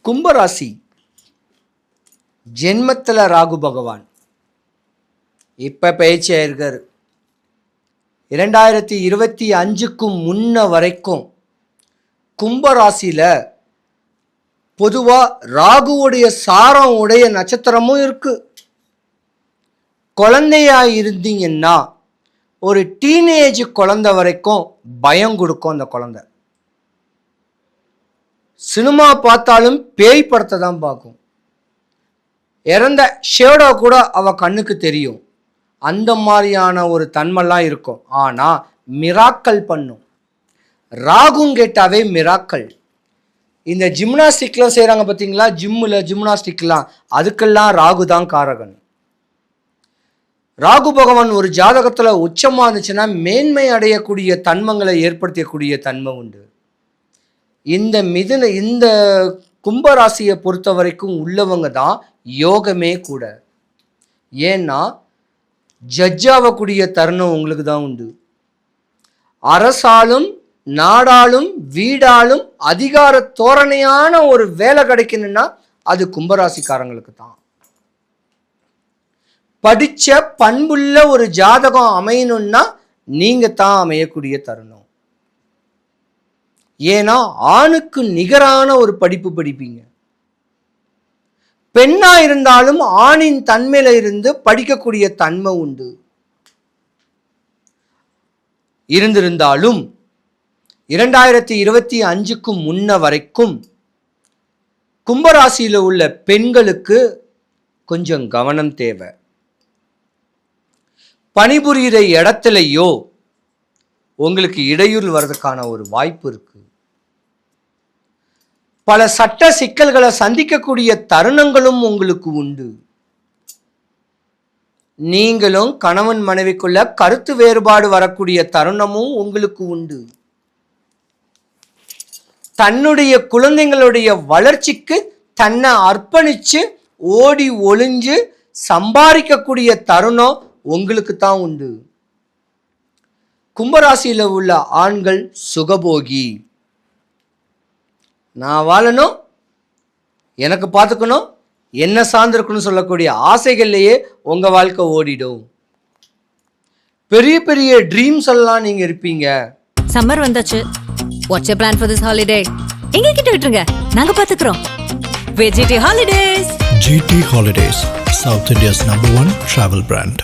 கும்பராசி ஜென்மத்தில் ராகு பகவான் இப்போ பயிற்சியாக இருக்கார். 2025க்கு முன்ன வரைக்கும் கும்பராசியில் பொதுவாக ராகுவுடைய சாரம் உடைய நட்சத்திரமும் இருக்குது. குழந்தையாக இருந்தீங்கன்னா ஒரு டீனேஜ் குழந்தை வரைக்கும் பயம் கொடுக்கும். அந்த குழந்தை சினிமா பார்த்தாலும் பேய் படத்தை தான் பார்க்கும். இறந்த ஷேடோ கூட அவ கண்ணுக்கு தெரியும். அந்த மாதிரியான ஒரு தன்மைலாம் இருக்கும். ஆனால் மிராக்கல் பண்ணும். ராகும் கேட்டாவே மிராக்கல். இந்த ஜிம்னாஸ்டிக்லாம் செய்கிறாங்க பார்த்தீங்களா, ஜிம்னாஸ்டிக்லாம், அதுக்கெல்லாம் ராகு தான் காரகன். ராகு பகவான் ஒரு ஜாதகத்தில் உச்சமாக இருந்துச்சுன்னா மேன்மை அடையக்கூடிய தன்மங்களை ஏற்படுத்தக்கூடிய தன்மை உண்டு. இந்த கும்பராசியை பொறுத்த வரைக்கும் உள்ளவங்க தான் யோகமே கூட. ஏன்னா ஜட்ஜாகக்கூடிய தருணம் உங்களுக்கு தான் உண்டு. அரசாலும் நாடாலும் வீடாலும் அதிகார தோரணையான ஒரு வேலை கிடைக்கணும்னா அது கும்பராசிக்காரங்களுக்கு தான். படித்த பண்புள்ள ஒரு ஜாதகம் அமையணும்னா நீங்க தான் அமையக்கூடிய தருணம். ஏன்னா ஆணுக்கு நிகரான ஒரு படிப்பு படிப்பீங்க. பெண்ணா இருந்தாலும் ஆணின் தன்மையில இருந்து படிக்கக்கூடிய தன்மை உண்டு. இருந்திருந்தாலும் 2025க்கு முன்ன வரைக்கும் கும்பராசியில் உள்ள பெண்களுக்கு கொஞ்சம் கவனம் தேவை. பணிபுரிகிற இடத்துலையோ உங்களுக்கு இடையூறு வர்றதுக்கான ஒரு வாய்ப்பு இருக்கு. பல சட்ட சிக்கல்களை சந்திக்கக்கூடிய தருணங்களும் உங்களுக்கு உண்டு. நீங்களும் கணவன் மனைவிக்குள்ள கருத்து வேறுபாடு வரக்கூடிய தருணமும் உங்களுக்கு உண்டு. தன்னுடைய குழந்தைங்களுடைய வளர்ச்சிக்கு தன்னை அர்ப்பணிச்சு ஓடி ஒளிஞ்சு சம்பாதிக்கக்கூடிய தருணம் உங்களுக்கு தான் உண்டு. கும்பராசியில் உள்ள ஆண்கள் சுகபோகி. நான் வாழணும், எனக்கு பார்த்துக்கணும், என்ன சார்ந்திருக்கணும்னு சொல்லக்கூடிய ஆசைகள்லையே உங்க வாழ்க்கை ஓடிடும். பெரிய பெரிய ட்ரீம்ஸ் எல்லாம் நீங்க இருப்பீங்க. சம்மர் வந்தாச்சு. What's your plan for this holiday? எங்க கிட்ட விட்டுருங்க, நாங்க பாத்துக்கிறோம். GT Holidays. GT Holidays, South India's #1 travel brand.